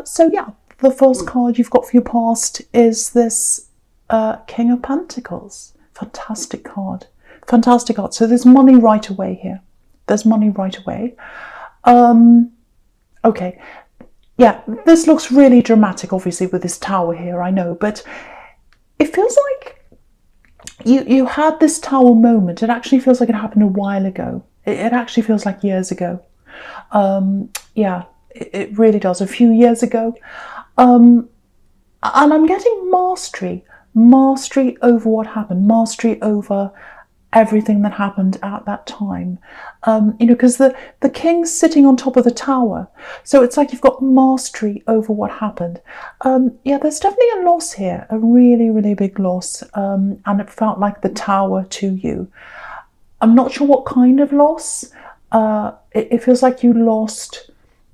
So yeah, the first card you've got for your past is this King of Pentacles. Fantastic card. Fantastic card. So there's money right away here. There's money right away. Okay. Yeah, this looks really dramatic, obviously, with this tower here, I know, but it feels like you had this tower moment. It actually feels like it happened a while ago. It actually feels like years ago. Yeah, it really does. A few years ago. And I'm getting mastery over what happened, mastery over everything that happened at that time. Because the king's sitting on top of the tower, so it's like you've got mastery over what happened. Yeah, there's definitely a loss here, a really, really big loss, and it felt like the tower to you. I'm not sure what kind of loss. It feels like you lost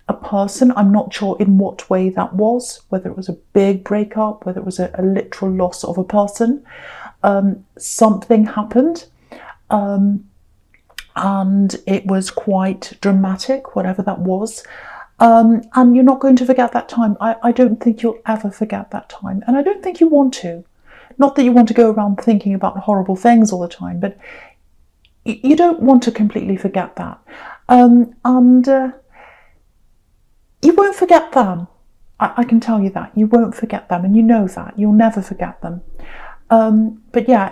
a person. I'm not sure in what way that was, whether it was a big breakup, whether it was a literal loss of a person. Something happened, and it was quite dramatic, whatever that was. And you're not going to forget that time. I don't think you'll ever forget that time, and I don't think you want to. Not that you want to go around thinking about horrible things all the time, but you don't want to completely forget that. And you won't forget them. I can tell you that. You won't forget them, and you know that. You'll never forget them. But yeah,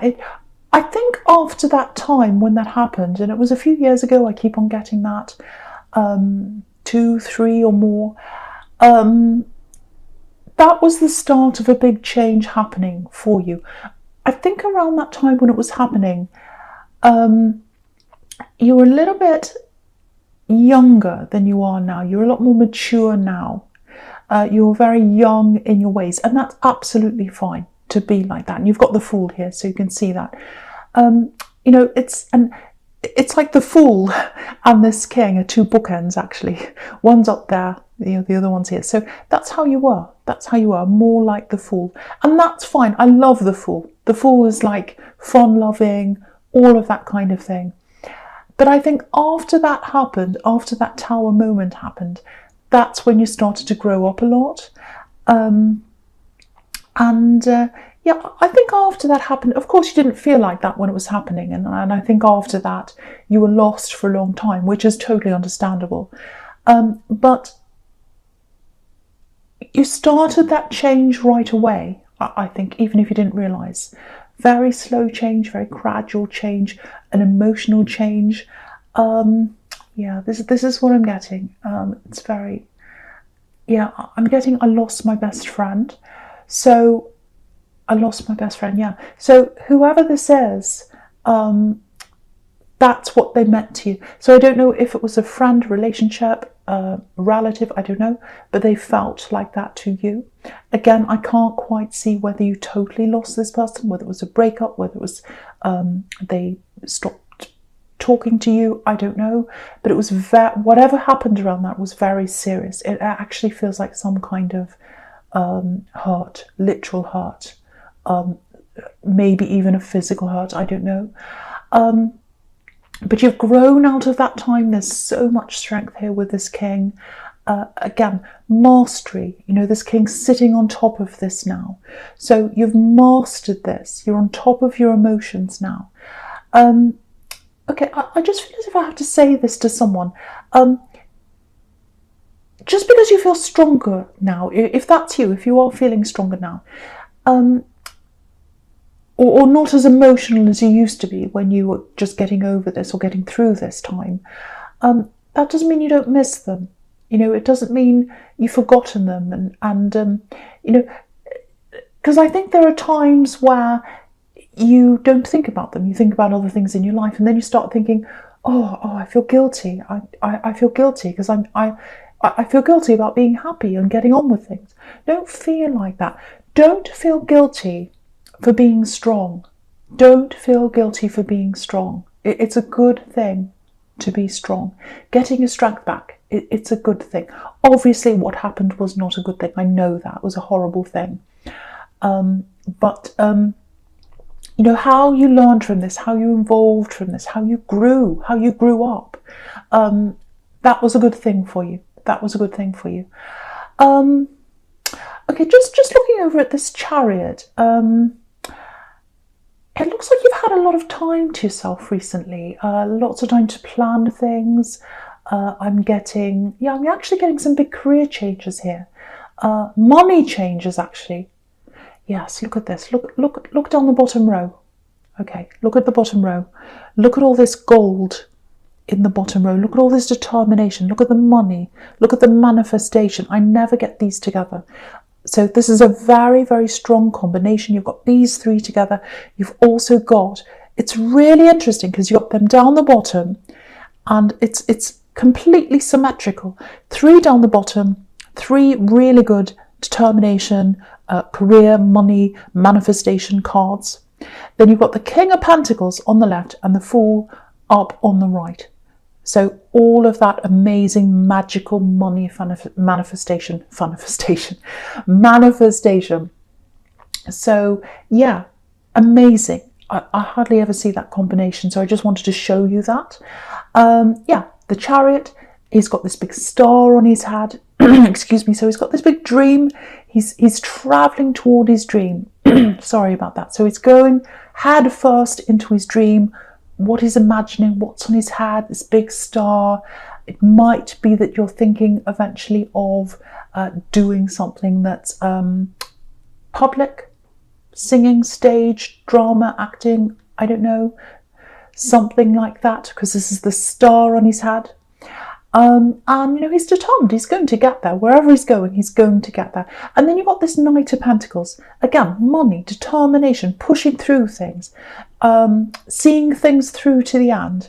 I think after that time when that happened, and it was a few years ago, I keep on getting that, 2, 3 or more, that was the start of a big change happening for you. I think around that time when it was happening, you were a little bit younger than you are now. You're a lot more mature now. You're very young in your ways, and that's absolutely fine to be like that. And you've got the Fool here, so you can see that. It's like the Fool and this King are two bookends, actually. One's up there, the other one's here. So that's how you were. That's how you were, more like the Fool. And that's fine. I love the Fool. The Fool is like fun-loving, all of that kind of thing. But I think after that happened, after that tower moment happened, that's when you started to grow up a lot. Yeah, I think after that happened, of course you didn't feel like that when it was happening. And I think after that you were lost for a long time, which is totally understandable. But you started that change right away, I think, even if you didn't realise. Very slow change, very gradual change, an emotional change. Yeah, this is what I'm getting. It's very, yeah, I'm getting I lost my best friend. So I lost my best friend, yeah. So whoever this is, that's what they meant to you. So I don't know if it was a friend, relationship, relative, I don't know, but they felt like that to you. Again, I can't quite see whether you totally lost this person, whether it was a breakup, whether it was they stopped talking to you, I don't know. But it was whatever happened around that was very serious. It actually feels like some kind of hurt, literal hurt, maybe even a physical hurt, I don't know. But you've grown out of that time. There's so much strength here with this King. Again, mastery. This King's sitting on top of this now. So you've mastered this. You're on top of your emotions now. Okay, I just feel as if I have to say this to someone. Just because you feel stronger now, if that's you, if you are feeling stronger now, or not as emotional as you used to be when you were just getting over this or getting through this time, that doesn't mean you don't miss them. It doesn't mean you've forgotten them. And because I think there are times where you don't think about them. You think about other things in your life, and then you start thinking, oh, I feel guilty. I feel guilty because I feel guilty about being happy and getting on with things. Don't feel like that. Don't feel guilty for being strong. Don't feel guilty for being strong. It's a good thing to be strong. Getting your strength back, it's a good thing. Obviously, what happened was not a good thing. I know that. It was a horrible thing. But how you learned from this, how you evolved from this, how you grew up, that was a good thing for you. That was a good thing for you. Okay, just looking over at this Chariot, it looks like you've had a lot of time to yourself recently, lots of time to plan things. I'm actually getting some big career changes here. Money changes, actually. Yes, look at this. Look down the bottom row. Okay, look at the bottom row. Look at all this gold in the bottom row. Look at all this determination. Look at the money. Look at the manifestation. I never get these together. So this is a very, very strong combination. You've got these three together. You've also got, it's really interesting because you've got them down the bottom and it's completely symmetrical. 3 down the bottom, 3 really good determination, career, money, manifestation cards. Then you've got the King of Pentacles on the left and the Fool up on the right. So all of that amazing magical money manifestation. So yeah, amazing. I hardly ever see that combination. So I just wanted to show you that. Yeah, the Chariot, he's got this big star on his head. Excuse me. So he's got this big dream. He's traveling toward his dream. Sorry about that. So he's going head first into his dream. What he's imagining, what's on his head, this big star. It might be that you're thinking eventually of doing something that's public, singing, stage, drama, acting, I don't know, something like that, because this is the star on his head. And he's determined, he's going to get there. Wherever he's going to get there. And then you've got this Knight of Pentacles. Again, money, determination, pushing through things, seeing things through to the end.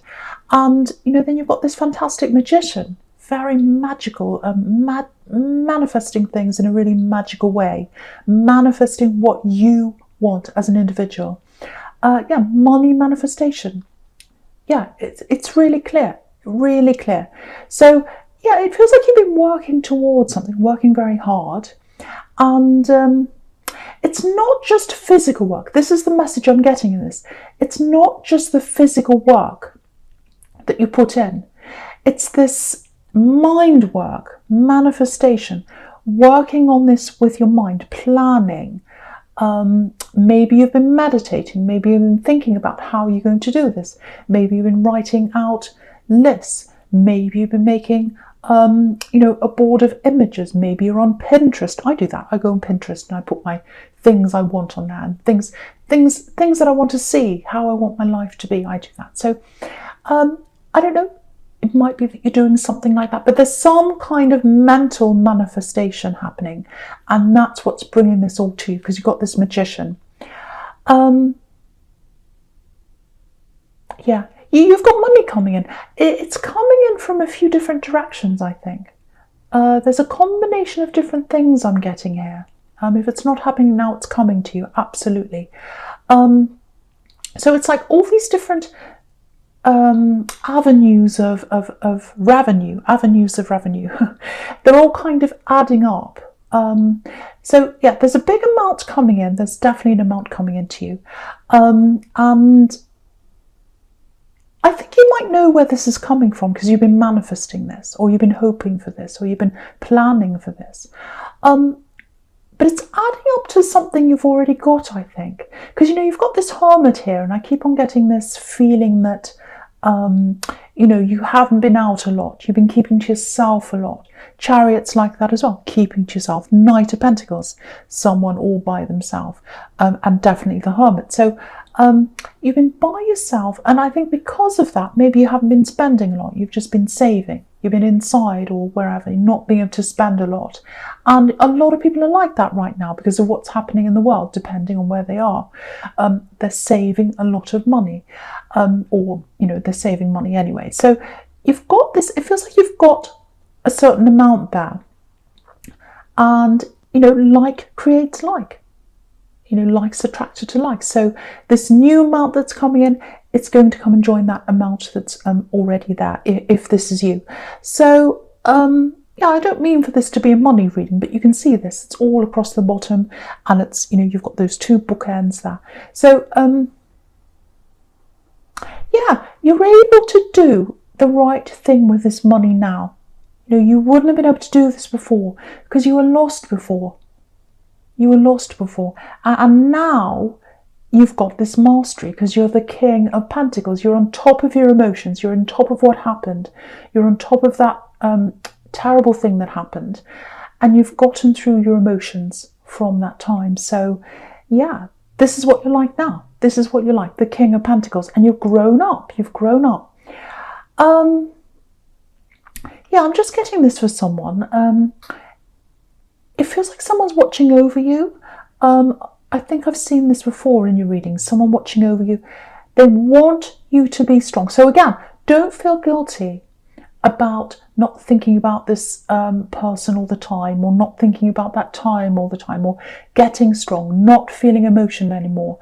And, then you've got this fantastic Magician, very magical, manifesting things in a really magical way, manifesting what you want as an individual. Money manifestation. Yeah, it's really clear. Really clear. So yeah, it feels like you've been working towards something, working very hard, and it's not just physical work. This is the message I'm getting in this. It's not just the physical work that you put in. It's this mind work, manifestation, working on this with your mind, planning. Maybe you've been meditating. Maybe you've been thinking about how you're going to do this. Maybe you've been writing out lists. Maybe you've been making a board of images. Maybe you're on Pinterest. I do that. I go on Pinterest and I put my things I want on there, and things that I want to see, how I want my life to be. I do that. So I don't know, it might be that you're doing something like that, but there's some kind of mental manifestation happening, and that's what's bringing this all to you, because you've got this Magician. Yeah, you've got money coming in. It's coming in from a few different directions, I think. There's a combination of different things I'm getting here. If it's not happening now, it's coming to you, absolutely. So it's like all these different avenues of revenue. They're all kind of adding up. So yeah, there's a big amount coming in. There's definitely an amount coming into you. And I think you might know where this is coming from, because you've been manifesting this, or you've been hoping for this, or you've been planning for this. But it's adding up to something you've already got, I think. Because, you've got this Hermit here, and I keep on getting this feeling that, you haven't been out a lot. You've been keeping to yourself a lot. Chariot's like that as well, keeping to yourself. Knight of Pentacles, someone all by themselves, and definitely the Hermit. So you've been by yourself, and I think because of that, maybe you haven't been spending a lot. You've just been saving. You've been inside or wherever, not being able to spend a lot. And a lot of people are like that right now because of what's happening in the world, depending on where they are. They're saving a lot of money, or they're saving money anyway. So you've got this, it feels like you've got a certain amount there, and like creates like. Likes attracted to like. So this new amount that's coming in, it's going to come and join that amount that's already there, if this is you. So yeah, I don't mean for this to be a money reading, but you can see this. It's all across the bottom, and it's you've got those two bookends there. So yeah, you're able to do the right thing with this money now. You wouldn't have been able to do this before because you were lost before. You were lost before. And now you've got this mastery because you're the King of Pentacles. You're on top of your emotions. You're on top of what happened. You're on top of that terrible thing that happened. And you've gotten through your emotions from that time. So, yeah, this is what you're like now. This is what you're like, the King of Pentacles. And you've grown up. You've grown up. Yeah, I'm just getting this for someone. It feels like someone's watching over you. I think I've seen this before in your readings. Someone watching over you. They want you to be strong. So again, don't feel guilty about not thinking about this person all the time, or not thinking about that time all the time, or getting strong, not feeling emotion anymore.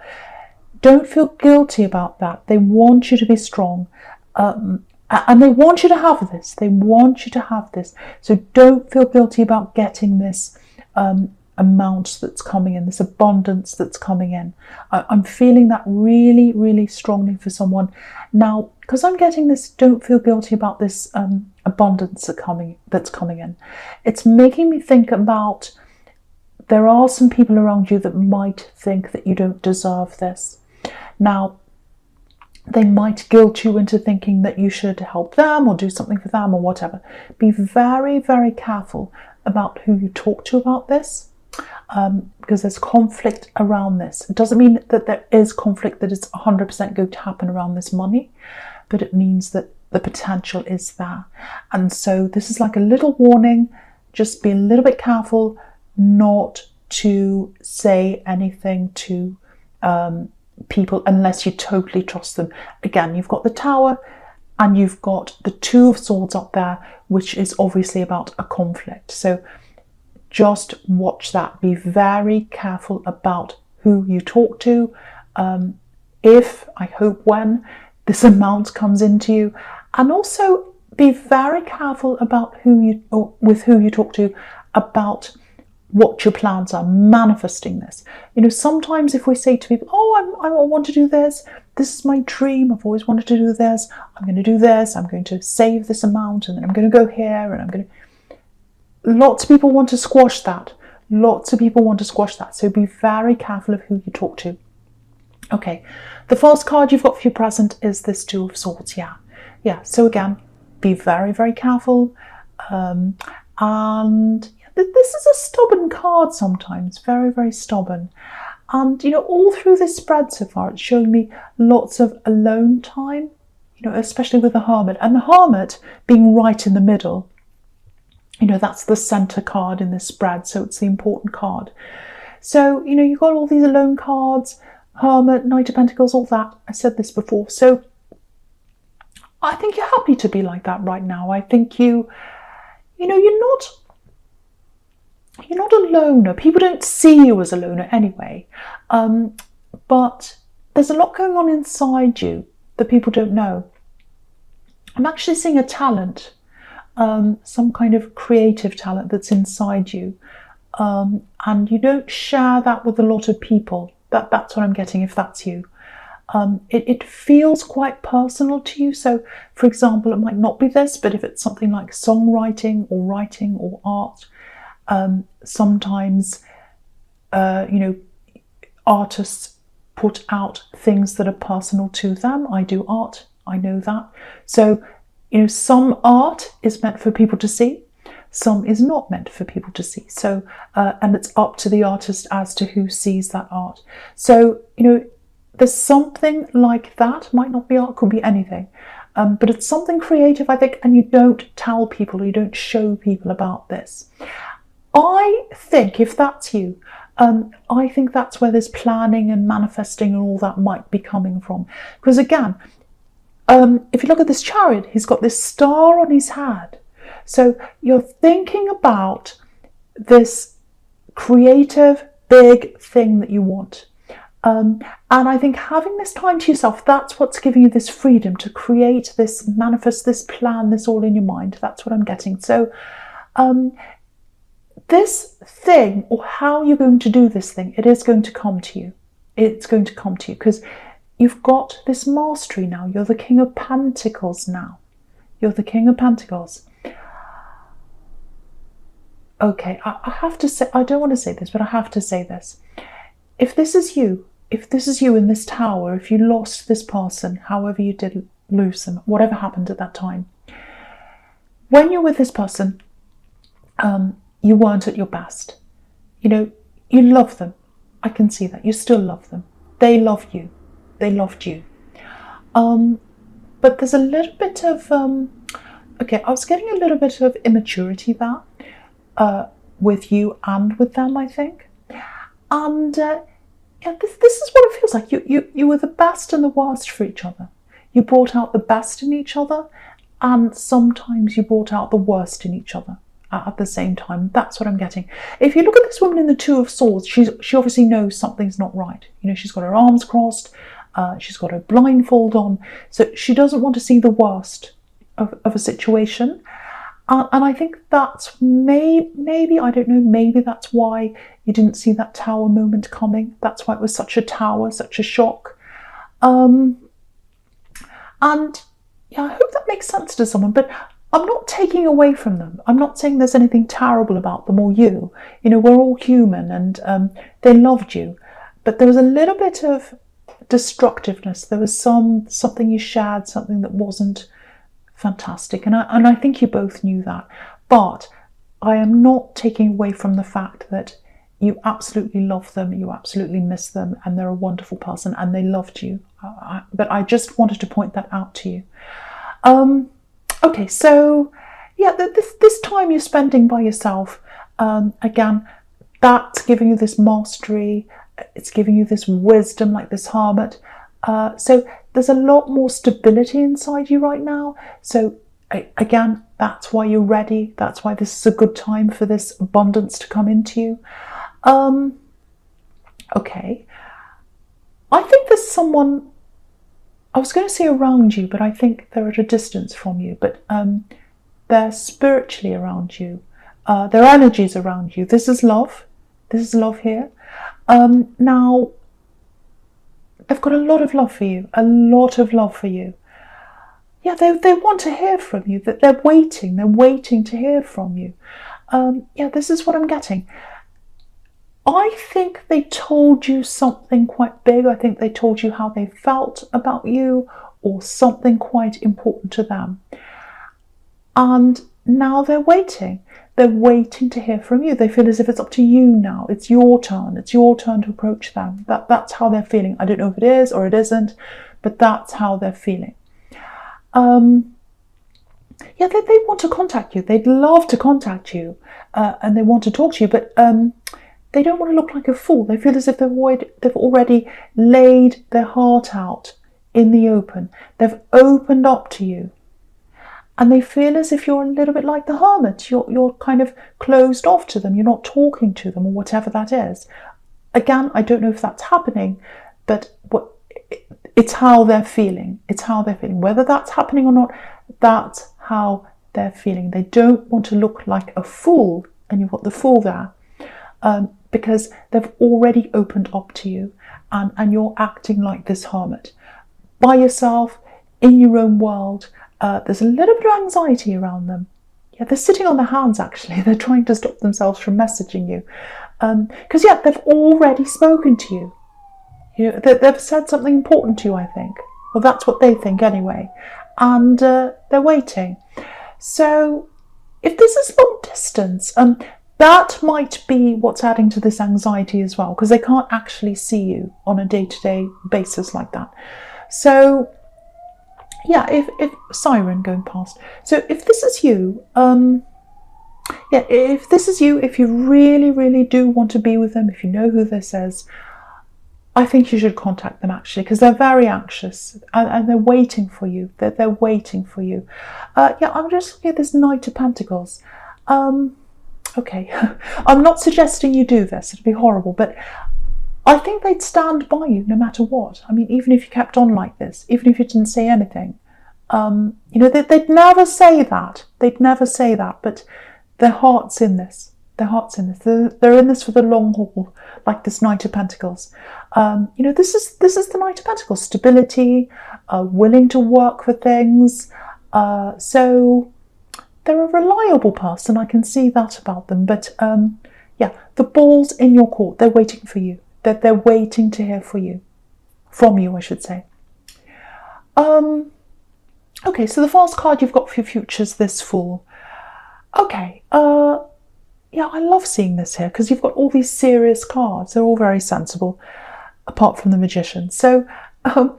Don't feel guilty about that. They want you to be strong. And they want you to have this. They want you to have this. So don't feel guilty about getting this amount that's coming in, this abundance that's coming in. I'm feeling that really, really strongly for someone. Now, because I'm getting this, don't feel guilty about this abundance that's coming in. It's making me think about, there are some people around you that might think that you don't deserve this. Now, they might guilt you into thinking that you should help them or do something for them or whatever. Be very, very careful about who you talk to about this, because there's conflict around this. It doesn't mean that there is conflict that is 100% going to happen around this money, but it means that the potential is there. And so this is like a little warning. Just be a little bit careful not to say anything to people unless you totally trust them. Again, you've got the Tower and you've got the Two of Swords up there, which is obviously about a conflict. So just watch that. Be very careful about who you talk to. I hope when this amount comes into you, and also be very careful about with who you talk to about what your plans are, manifesting this. You know, sometimes if we say to people, oh, I want to do this, this is my dream, I've always wanted to do this, I'm going to do this, I'm going to save this amount, and then I'm going to go here, and I'm going to... Lots of people want to squash that. Lots of people want to squash that. So be very careful of who you talk to. Okay, the first card you've got for your present is this Two of Swords. Yeah. So again, be very, very careful. And this is a stubborn card sometimes, very, very stubborn. And, you know, all through this spread so far, it's showing me lots of alone time, you know, especially with the Hermit. And the Hermit being right in the middle, you know, that's the centre card in this spread, so it's the important card. So, you know, you've got all these alone cards, Hermit, Knight of Pentacles, all that. I said this before. So I think you're happy to be like that right now. I think you know, you're not a loner. People don't see you as a loner anyway. But there's a lot going on inside you that people don't know. I'm actually seeing a talent, some kind of creative talent that's inside you. And you don't share that with a lot of people. That's what I'm getting, if that's you. It feels quite personal to you. So, for example, it might not be this, but if it's something like songwriting or writing or art, sometimes, you know, artists put out things that are personal to them. I do art, I know that. So, you know, some art is meant for people to see, some is not meant for people to see. So, and it's up to the artist as to who sees that art. So, you know, there's something like that. Might not be art, could be anything. But it's something creative, I think, and you don't tell people, or you don't show people about this. I think if that's you, I think that's where this planning and manifesting and all that might be coming from. Because again, if you look at this Chariot, he's got this star on his head. So you're thinking about this creative, big thing that you want. And I think having this time to yourself, that's what's giving you this freedom to create this, manifest this, plan this all in your mind. That's what I'm getting. So this thing, or how you're going to do this thing, it is going to come to you. It's going to come to you because you've got this mastery now. You're the King of Pentacles now. You're the King of Pentacles. Okay, I have to say, I don't want to say this, but I have to say this. If this is you in this tower, if you lost this person, however you did lose them, whatever happened at that time, when you're with this person, you weren't at your best. You know, you love them. I can see that. You still love them. They love you. They loved you. But there's a little bit of, okay, I was getting a little bit of immaturity there with you and with them, I think. And yeah, this is what it feels like. You were the best and the worst for each other. You brought out the best in each other, and sometimes you brought out the worst in each other at the same time. That's what I'm getting. If you look at this woman in the Two of Swords, she obviously knows something's not right. You know, she's got her arms crossed, she's got her blindfold on, so she doesn't want to see the worst of a situation. And I think that's maybe, I don't know, maybe that's why you didn't see that tower moment coming. That's why it was such a tower, such a shock. And yeah, I hope that makes sense to someone, but I'm not taking away from them. I'm not saying there's anything terrible about them or you. You know, we're all human, and they loved you. But there was a little bit of destructiveness. There was something you shared, something that wasn't fantastic. And I think you both knew that. But I am not taking away from the fact that you absolutely love them, you absolutely miss them, and they're a wonderful person, and they loved you. But I just wanted to point that out to you. Okay, so yeah, this time you're spending by yourself, again, that's giving you this mastery, it's giving you this wisdom, like this hermit. So there's a lot more stability inside you right now. So again, that's why you're ready. That's why this is a good time for this abundance to come into you. Okay, I think there's someone, I was going to say around you, but I think they're at a distance from you, but they're spiritually around you. Their energies around you. This is love. This is love here. Now, they've got a lot of love for you. A lot of love for you. Yeah, they want to hear from you. That they're waiting. They're waiting to hear from you. Yeah, this is what I'm getting. I think they told you something quite big. I think they told you how they felt about you, or something quite important to them. And now they're waiting. They're waiting to hear from you. They feel as if it's up to you now. It's your turn. It's your turn to approach them. That's how they're feeling. I don't know if it is or it isn't, but that's how they're feeling. Yeah, they want to contact you. They'd love to contact you, and they want to talk to you, but they don't want to look like a fool. They feel as if they've already laid their heart out in the open. They've opened up to you. And they feel as if you're a little bit like the hermit. You're kind of closed off to them. You're not talking to them, or whatever that is. Again, I don't know if that's happening, but it's how they're feeling. It's how they're feeling. Whether that's happening or not, that's how they're feeling. They don't want to look like a fool, and you've got the fool there. Because they've already opened up to you, and you're acting like this hermit by yourself in your own world. There's a little bit of anxiety around them. Yeah, they're sitting on their hands, actually. They're trying to stop themselves from messaging you, because yeah, they've already spoken to you. You know, they've said something important to you, I think. Well, that's what they think anyway, and they're waiting. So if this is long distance, that might be what's adding to this anxiety as well, because they can't actually see you on a day-to-day basis like that. So yeah, if siren going past. So if this is you, yeah, if this is you, if you really, really do want to be with them, if you know who this is, I think you should contact them, actually, because they're very anxious, and they're waiting for you. They're waiting for you. Yeah, I'm just looking at this Knight of Pentacles. Okay, I'm not suggesting you do this. It'd be horrible, but I think they'd stand by you no matter what. I mean, even if you kept on like this, even if you didn't say anything, you know, they'd never say that. They'd never say that, but their heart's in this. Their heart's in this. They're in this for the long haul, like this Knight of Pentacles. You know, this is the Knight of Pentacles. Stability, willing to work for things. So they're a reliable person. I can see that about them. But yeah, the ball's in your court. They're waiting for you. They're waiting to hear from you, I should say. Okay, so the first card you've got for your future is this Fool. Okay, yeah, I love seeing this here because you've got all these serious cards. They're all very sensible, apart from the Magician. So, do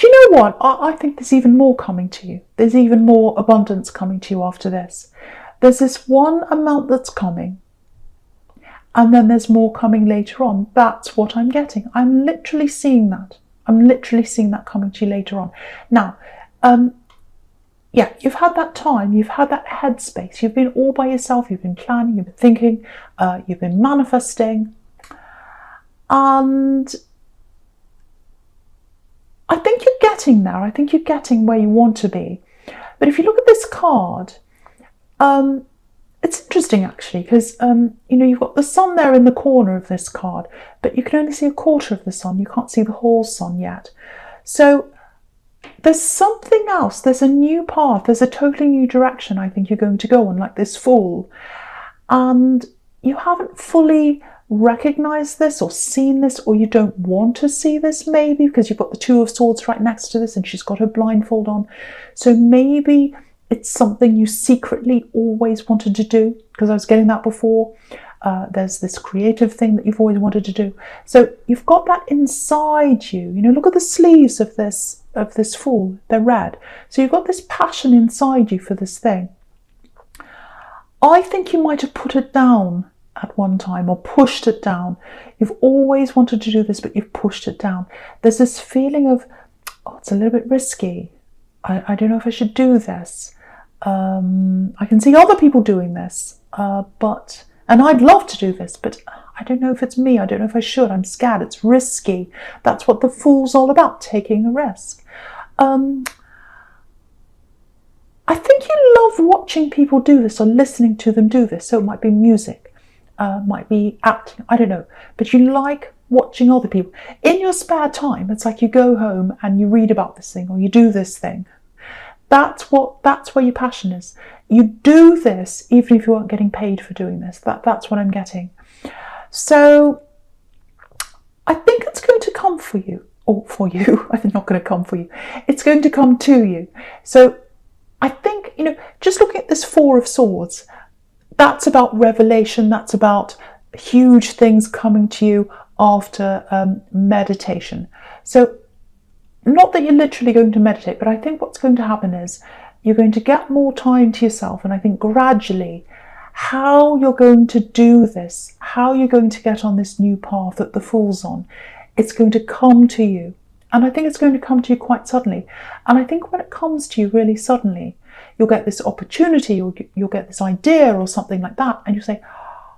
you know what? I think there's even more coming to you. There's even more abundance coming to you after this. There's this one amount that's coming, and then there's more coming later on. That's what I'm getting. I'm literally seeing that. I'm literally seeing that coming to you later on. Now, yeah, you've had that time, you've had that headspace, you've been all by yourself, you've been planning, you've been thinking, you've been manifesting, and I think you're getting there. I think you're getting where you want to be. But if you look at this card, it's interesting actually, because you know, you've got the sun there in the corner of this card, but you can only see a quarter of the sun. You can't see the whole sun yet. So there's something else. There's a new path. There's a totally new direction I think you're going to go on, like this Fool. And you haven't fully recognized this or seen this, or you don't want to see this maybe because you've got the Two of Swords right next to this and she's got her blindfold on. So maybe it's something you secretly always wanted to do, because I was getting that before. There's this creative thing that you've always wanted to do. So you've got that inside you. You know, look at the sleeves of this Fool. They're red. So you've got this passion inside you for this thing. I think you might have put it down at one time or pushed it down. You've always wanted to do this, but you've pushed it down. There's this feeling of, oh, it's a little bit risky. I don't know if I should do this. I can see other people doing this, and I'd love to do this, but I don't know if it's me. I don't know if I should. I'm scared. It's risky. That's what the Fool's all about, taking a risk. I think you love watching people do this or listening to them do this. So it might be music, might be acting, I don't know. But you like watching other people. In your spare time, it's like you go home and you read about this thing or you do this thing. That's where your passion is. You do this even if you aren't getting paid for doing this. That's what I'm getting. So I think it's going to come for you, or for you. I'm not going to come for you. It's going to come to you. So I think, you know, just looking at this Four of Swords, that's about revelation. That's about huge things coming to you after meditation. So not that you're literally going to meditate, but I think what's going to happen is you're going to get more time to yourself. And I think gradually how you're going to do this, how you're going to get on this new path that the Fool's on, it's going to come to you. And I think it's going to come to you quite suddenly. And I think when it comes to you really suddenly, you'll get this opportunity, or you'll get this idea or something like that. And you say, oh,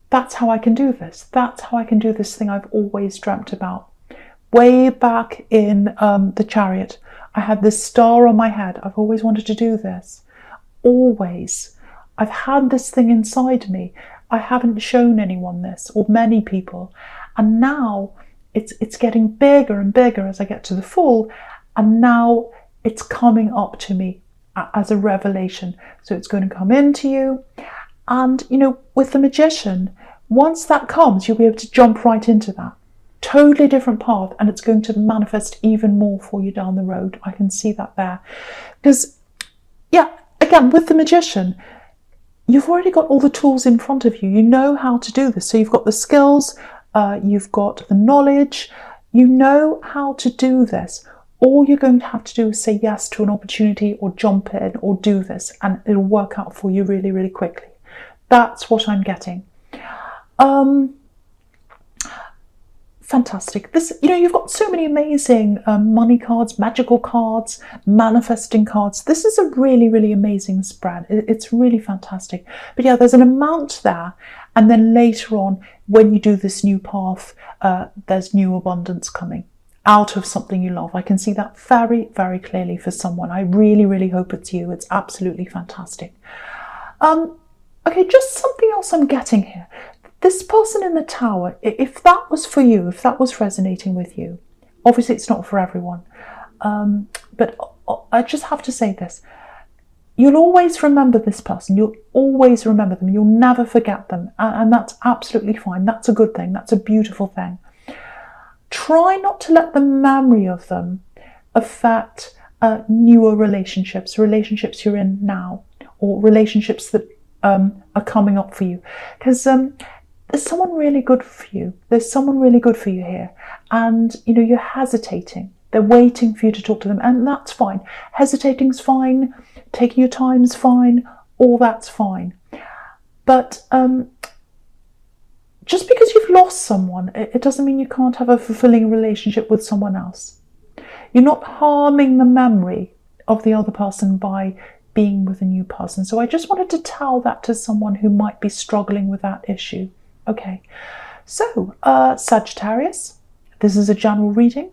that's how I can do this. That's how I can do this thing I've always dreamt about. Way back in the Chariot, I had this star on my head. I've always wanted to do this. Always. I've had this thing inside me. I haven't shown anyone this, or many people. And now it's getting bigger and bigger as I get to the Fool. And now it's coming up to me as a revelation. So it's going to come into you. And, you know, with the Magician, once that comes, you'll be able to jump right into that. Totally different path, and it's going to manifest even more for you down the road. I can see that there. Because, yeah, again, with the Magician, you've already got all the tools in front of you. You know how to do this. So you've got the skills, you've got the knowledge, you know how to do this. All you're going to have to do is say yes to an opportunity or jump in or do this, and it'll work out for you really, really quickly. That's what I'm getting. Fantastic. This, you know, you've got so many amazing money cards, magical cards, manifesting cards. This is a really, really amazing spread. It's really fantastic. But yeah, there's an amount there. And then later on, when you do this new path, there's new abundance coming out of something you love. I can see that very, very clearly for someone. I really, really hope it's you. It's absolutely fantastic. Okay, just something else I'm getting here. This person in the Tower, if that was for you, if that was resonating with you, obviously it's not for everyone, but I just have to say this. you'll always remember this person. You'll always remember them. You'll never forget them. And that's absolutely fine. That's a good thing. That's a beautiful thing. Try not to let the memory of them affect newer relationships you're in now, or relationships that are coming up for you. Because there's someone really good for you. There's someone really good for you here. And, you know, you're hesitating. They're waiting for you to talk to them. And that's fine. Hesitating's fine. Taking your time's fine. All that's fine. But just because you've lost someone, it doesn't mean you can't have a fulfilling relationship with someone else. You're not harming the memory of the other person by being with a new person. So I just wanted to tell that to someone who might be struggling with that issue. Okay, so Sagittarius, this is a general reading.